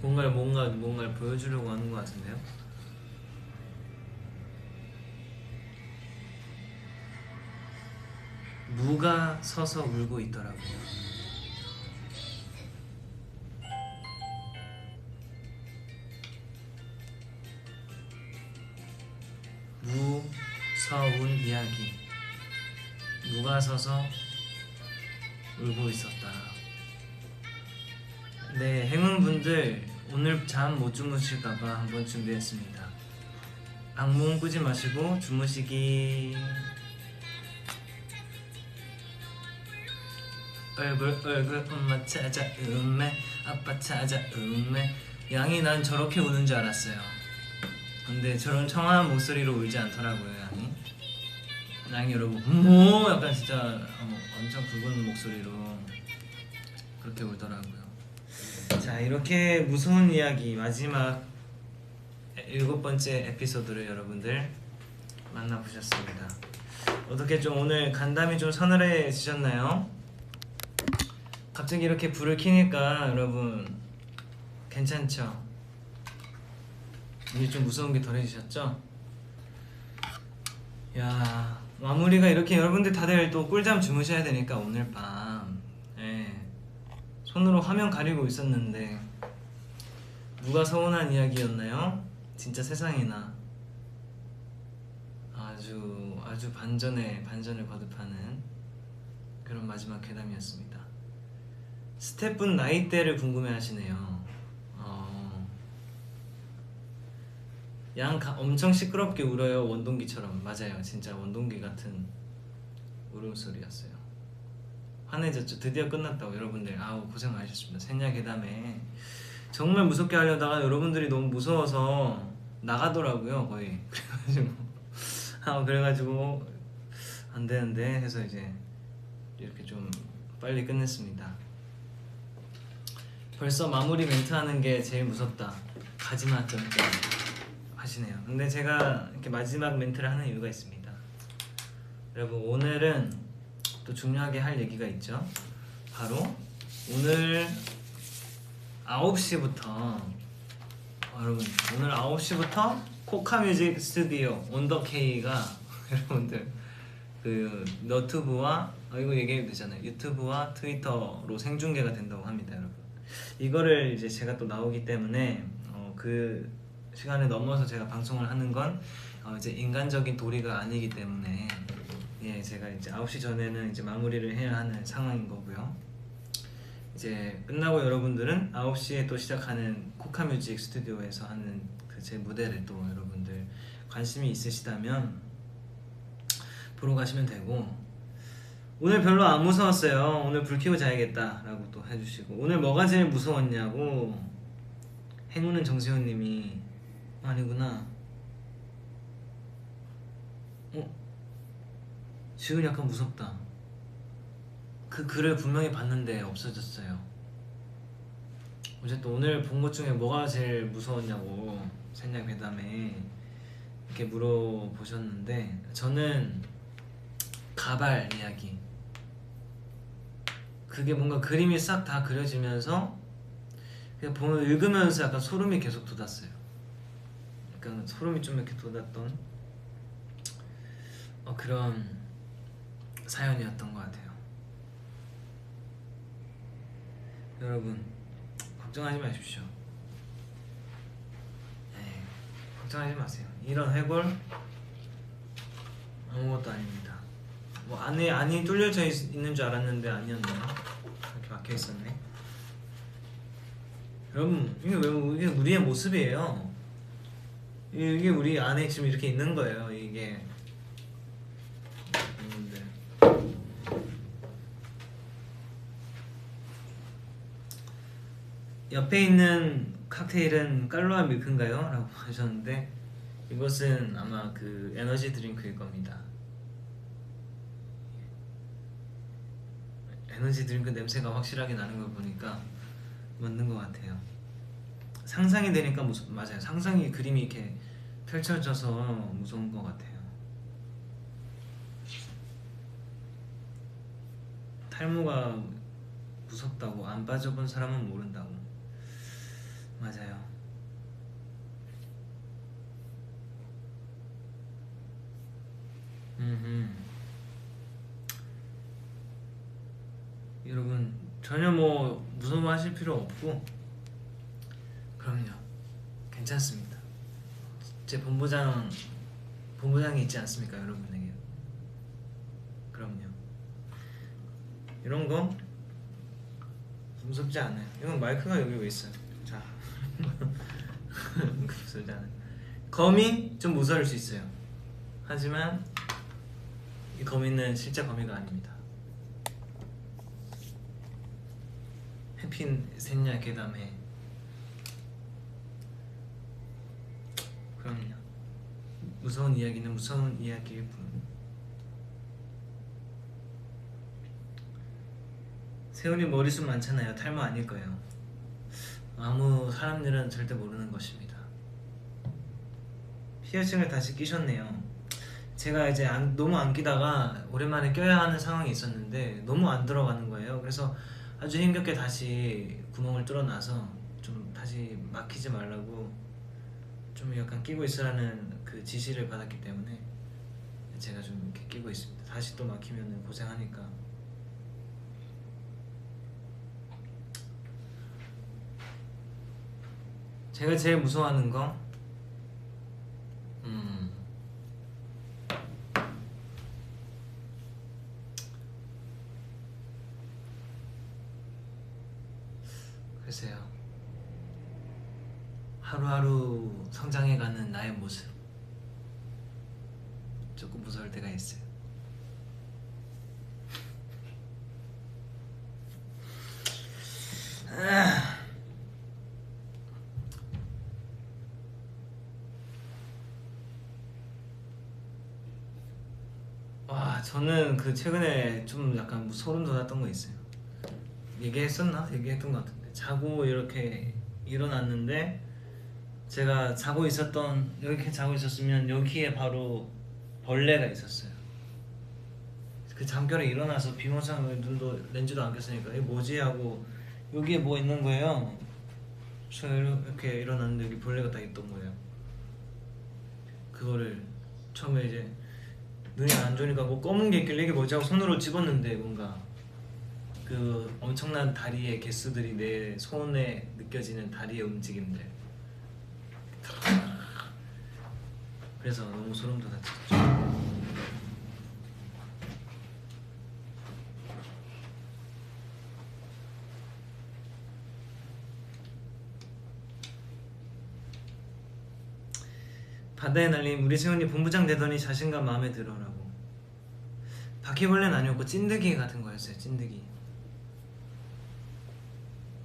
뭔가를 보여주려고 하는 것 같은데요? 무가 서서 울고 있더라고요. 무서운 이야기. 무가 서서 울고 있었다. 네, 행운분들 오늘 잠 못 주무실까봐 한번 준비했습니다. 악몽 꾸지 마시고 주무시기. 얼굴 엄마 찾아 음메 아빠 찾아 음메. 양이 난 저렇게 우는 줄 알았어요. 근데 저런 청아한 목소리로 울지 않더라고요. 양이 여러분 뭐 약간 진짜 엄청 굵은 목소리로 그렇게 울더라고요. 자, 이렇게 무서운 이야기 마지막 7번째 에피소드를 여러분들 만나보셨습니다. 어떻게 좀 오늘 간담이 좀 서늘해지셨나요? 갑자기 이렇게 불을 켜니까 여러분 괜찮죠? 이제 좀 무서운 게 덜해지셨죠? 야, 마무리가 이렇게 여러분들 다들 또 꿀잠 주무셔야 되니까 오늘 밤 손으로 화면 가리고 있었는데 누가 서운한 이야기였나요? 진짜 세상에나 아주 반전을 거듭하는 그런 마지막 괴담이었습니다. 스태프분 나이대를 궁금해하시네요. 엄청 시끄럽게 울어요. 원동기처럼. 맞아요, 진짜 원동기 같은 울음소리였어요. 환해졌죠. 드디어 끝났다고. 여러분들 고생 많으셨습니다. 생야괴담에 정말 무섭게 하려다가 여러분들이 너무 무서워서 나가더라고요, 거의. 그래가지고 안 되는데 해서 이제 이렇게 좀 빨리 끝냈습니다. 벌써 마무리 멘트 하는 게 제일 무섭다. 가지마 좀 하시네요. 근데 제가 이렇게 마지막 멘트를 하는 이유가 있습니다. 여러분, 오늘은 또 중요하게 할 얘기가 있죠. 바로 오늘 9시부터 여러분, 오늘 9시부터 코카뮤직 스튜디오 온더케이가 여러분들 그 너튜브와 이거 얘기해도 되잖아요. 유튜브와 트위터로 생중계가 된다고 합니다, 여러분. 이거를 이제 제가 또 나오기 때문에 그 시간을 넘어서 제가 방송을 하는 건 이제 인간적인 도리가 아니기 때문에 제가 이제 9시 전에는 이제 마무리를 해야 하는 상황인 거고요. 이제 끝나고 여러분들은 9시에 또 시작하는 코카뮤직 스튜디오에서 하는 그 제 무대를 또 여러분들 관심이 있으시다면 보러 가시면 되고, 오늘 별로 안 무서웠어요. 오늘 불 켜고 자야겠다 라고 또 해주시고, 오늘 뭐가 제일 무서웠냐고 행운은 정세훈님이 아니구나. 지금 약간 무섭다. 그 글을 분명히 봤는데 없어졌어요. 어쨌든 오늘 본 것 중에 뭐가 제일 무서웠냐고 생야괴담에 이렇게 물어보셨는데, 저는 가발 이야기. 그게 뭔가 그림이 싹 다 그려지면서 그냥 보면 읽으면서 약간 소름이 계속 돋았어요. 약간 소름이 좀 이렇게 돋았던 그런 사연이었던 것 같아요. 여러분, 걱정하지 마십시오. 걱정하지 마세요. 이런 해골 아무것도 아닙니다. 뭐 안이 뚫려져 있는 줄 알았는데 아니었네요. 이렇게 막혀 있었네. 여러분, 이게 우리의 모습이에요. 이게 우리 안에 지금 이렇게 있는 거예요. 이게 여러분들 옆에 있는 칵테일은 깔로아 밀크인가요? 라고 하셨는데 이것은 아마 그 에너지 드링크일 겁니다. 에너지 드링크 냄새가 확실하게 나는 걸 보니까 맞는 것 같아요. 상상이 되니까 맞아요. 상상이 그림이 이렇게 펼쳐져서 무서운 것 같아요. 탈모가 무섭다고 안 빠져본 사람은 모른다고. 맞아요. 여러분 전혀 뭐 무서워하실 필요 없고 그럼요 괜찮습니다. 제 본부장이 있지 않습니까 여러분에게. 그럼요 이런 거 무섭지 않아요. 이건 마이크가 여기 왜 있어요? 자 무섭지 않아요. 거미 좀 무서울 수 있어요. 하지만 이 거미는 실제 거미가 아닙니다. 해핀 셋냐 괴담해. 그럼요 무서운 이야기는 무서운 이야기일 뿐. 세훈이 머리숱 많잖아요. 탈모 아닐 거예요. 아무 사람 일은 절대 모르는 것입니다. 피어싱을 다시 끼셨네요. 제가 이제 너무 안 끼다가 오랜만에 껴야 하는 상황이 있었는데 너무 안 들어가는 거예요. 그래서 아주 힘겹게 다시 구멍을 뚫어놔서 좀 다시 막히지 말라고 좀 약간 끼고 있으라는 그 지시를 받았기 때문에 제가 좀 이렇게 끼고 있습니다. 다시 또 막히면 고생하니까. 제가 제일 무서워하는 거 글쎄요 하루하루 성장해가는 나의 모습 조금 무서울 때가 있어요. 와 저는 그 최근에 좀 약간 소름 돋았던 거 있어요. 얘기했었나? 얘기했던 것 같은데 자고 이렇게 일어났는데 제가 자고 있었던 이렇게 자고 있었으면 여기에 바로 벌레가 있었어요. 그 잠결에 일어나서 비몽사몽 눈도 렌즈도 안 꼈으니까 이게 뭐지 하고 여기에 뭐 있는 거예요. 저 이렇게 일어났는데 여기 벌레가 다 있던 거예요. 그거를 처음에 이제 눈이 안 좋으니까 뭐 검은 게 있길래 이게 뭐지 하고 손으로 집었는데 뭔가 그 엄청난 다리의 개수들이 내 손에 느껴지는 다리의 움직임들. 그래서 너무 소름 돋았죠. 바다의 날림 우리 세훈이 본부장 되더니 자신감 마음에 들어라고. 바퀴벌레는 아니었고 찐득이 같은 거였어요. 찐득이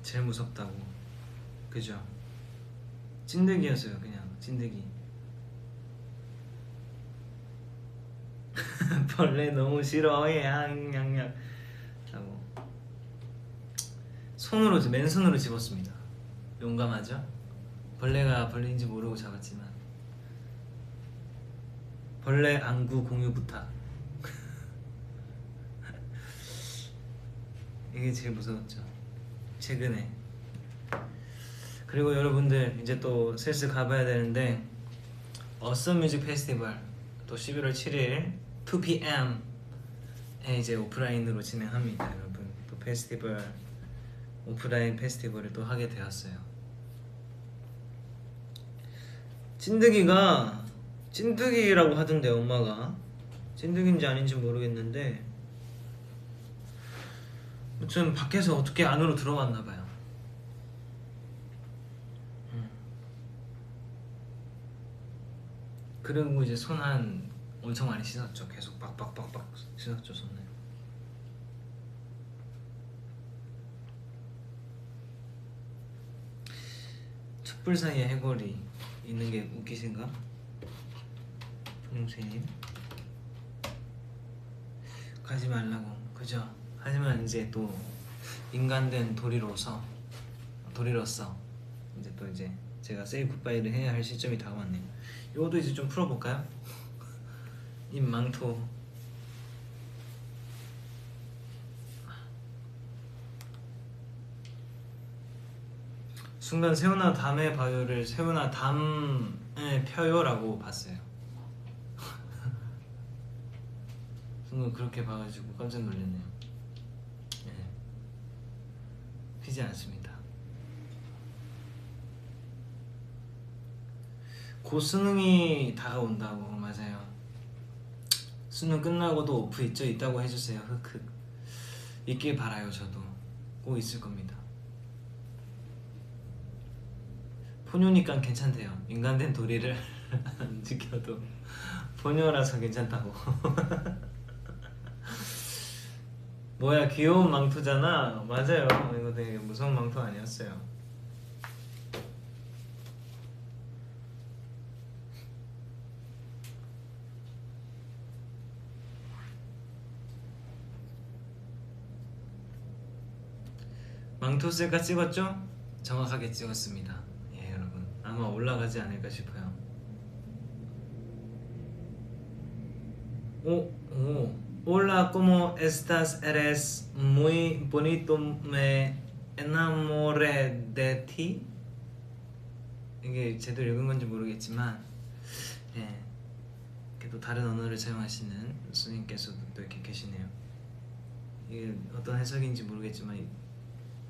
제일 무섭다고. 그죠? 찐득이였어요. 그냥 찐득이. 벌레 너무 싫어해 양양양 하고 손으로 맨손으로 집었습니다. 용감하죠? 벌레가 벌레인지 모르고 잡았지만 벌레 안구 공유 부탁. 이게 제일 무서웠죠 최근에. 그리고 여러분들 이제 또 슬슬 가봐야 되는데 어썸 뮤직 페스티벌 또 11월 7일 2pm에 이제 오프라인으로 진행합니다. 여러분 또 페스티벌 오프라인 페스티벌을 또 하게 되었어요. 찐득이라고 하던데 엄마가 찐득인지 아닌지 모르겠는데 아무튼 밖에서 어떻게 안으로 들어왔나봐요. 그리고 이제 손 한 엄청 많이 씻었죠. 계속 빡빡빡빡 씻었죠 손을. 숯불 사이에 해골이 있는 게 웃기신가? 동생님 가지 말라고, 그죠? 하지만 이제 또 인간된 도리로서 이제 또 이제 제가 세이 굿바이를 해야 할 시점이 다가왔네요. 이것도 이제 좀 풀어볼까요? 이 망토. 순간 세훈아 담에 봐요를 세훈아 담에 펴요라고 봤어요. 순간 그렇게 봐가지고 깜짝 놀랐네요. 네. 피지 않습니다. 곧 수능이 다가온다고. 맞아요. 수능 끝나고도 오프 있다고 해주세요. 흑흑. 있길 바라요. 저도 꼭 있을 겁니다. 포뇨니까 괜찮대요. 인간된 도리를 안 지켜도 포뇨라서 괜찮다고. 뭐야, 귀여운 망토잖아. 맞아요. 이거 되게 무서운 망토 아니었어요. 망토 셀카 찍었죠? 정확하게 찍었습니다. 예, 여러분 아마 올라가지 않을까 싶어요. Hola, ¿cómo estás? Eres muy bonito. Me enamoré de ti. 이게 제대로 읽은 건지 모르겠지만, 예, 또 다른 언어를 사용하시는 스님께서도 또 이렇게 계시네요. 이게 어떤 해석인지 모르겠지만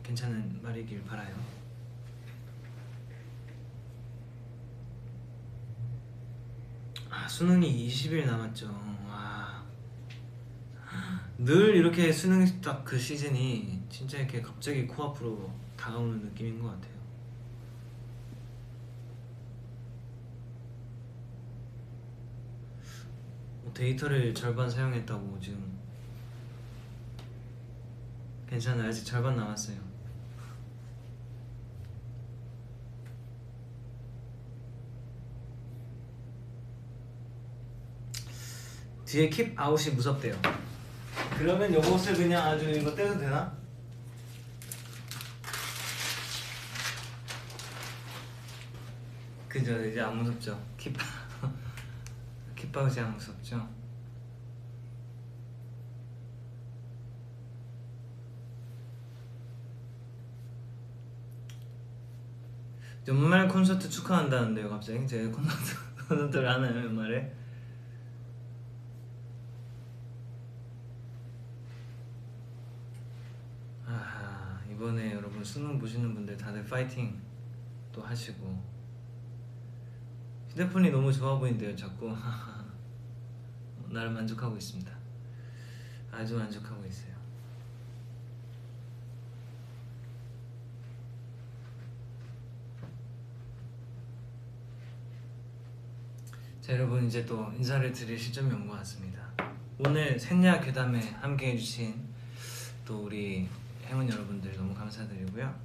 괜찮은 말이길 바라요. 수능이 20일 남았죠. 와. 늘 이렇게 수능 딱 그 시즌이 진짜 이렇게 갑자기 코앞으로 다가오는 느낌인 것 같아요. 데이터를 절반 사용했다고 지금. 괜찮아요. 아직 절반 남았어요. 뒤에 킵 아웃이 무섭대요. 그러면 요것을 그냥 아주 이거 떼도 되나? 그죠? 이제 안 무섭죠? 킵 아웃이 안 무섭죠? 연말 콘서트 축하한다는데요. 갑자기 제가 콘서트를 하나요 연말에? 이번에 여러분 수능 보시는 분들 다들 파이팅 또 하시고. 휴대폰이 너무 좋아 보이는데요 자꾸. 나를 만족하고 있습니다. 아주 만족하고 있어요. 자, 여러분 이제 또 인사를 드릴 시점이 온 것 같습니다. 오늘 생야 괴담에 함께 해주신 또 우리 행운 여러분들 너무 감사드리고요.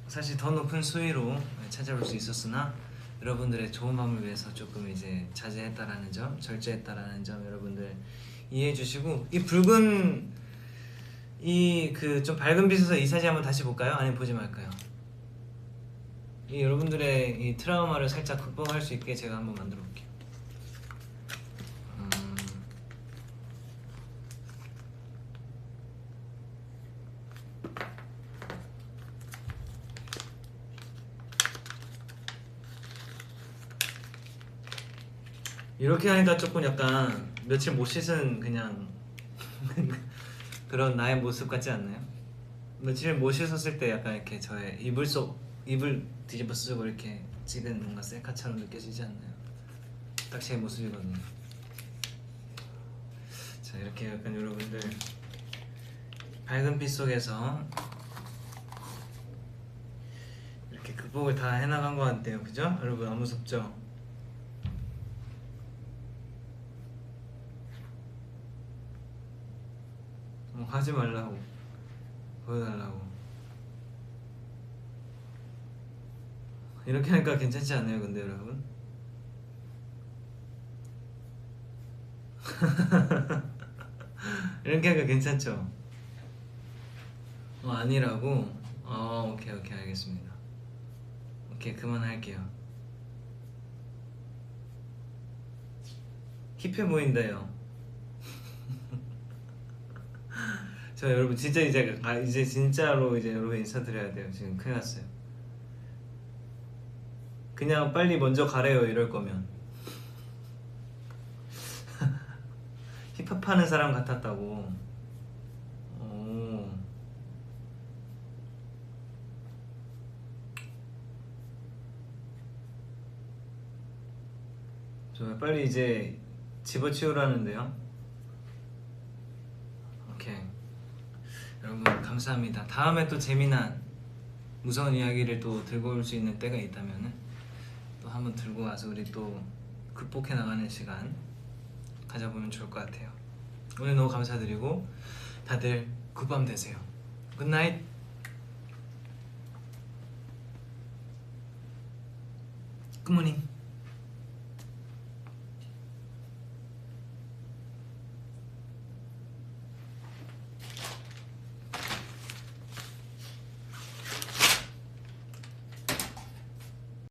사실 더 높은 수위로 찾아올 수 있었으나 여러분들의 좋은 마음을 위해서 조금 이제 자제했다라는 점, 절제했다라는 점 여러분들 이해해 주시고, 이 붉은 이 그 좀 밝은 빛에서 이 사진 한번 다시 볼까요? 아니면 보지 말까요? 이 여러분들의 이 트라우마를 살짝 극복할 수 있게 제가 한번 만들어 볼게요. 이렇게 하니까 조금 약간 며칠 못 씻은 그냥 그런 나의 모습 같지 않나요? 며칠 못 씻었을 때 약간 이렇게 저의 이불 뒤집어 쓰고 이렇게 찍은 뭔가 셀카처럼 느껴지지 않나요? 딱 제 모습이거든요. 자, 이렇게 약간 여러분들 밝은 빛 속에서 이렇게 극복을 다 해나간 것 같아요. 그죠? 여러분 안 무섭죠? 하지 말라고, 보여달라고. 이렇게 하니까 괜찮지 않나요, 근데 여러분? 이렇게 하니까 괜찮죠? 아니라고? 오케이 오케이 알겠습니다. 오케이 그만할게요. 힙해 보인다요. 저 여러분 진짜 이제 진짜로 이제 여러분 인사드려야 돼요. 지금 큰일 났어요. 그냥 빨리 먼저 가래요 이럴 거면. 힙합하는 사람 같았다고. 오. 저 빨리 이제 집어치우라는데요. 오케이. 여러분 감사합니다. 다음에 또 재미난 무서운 이야기를 또 들고 올 수 있는 때가 있다면은 또 한번 들고 와서 우리 또 극복해 나가는 시간 가져보면 좋을 것 같아요. 오늘 너무 감사드리고 다들 굿밤 되세요. 굿나잇. 굿모닝.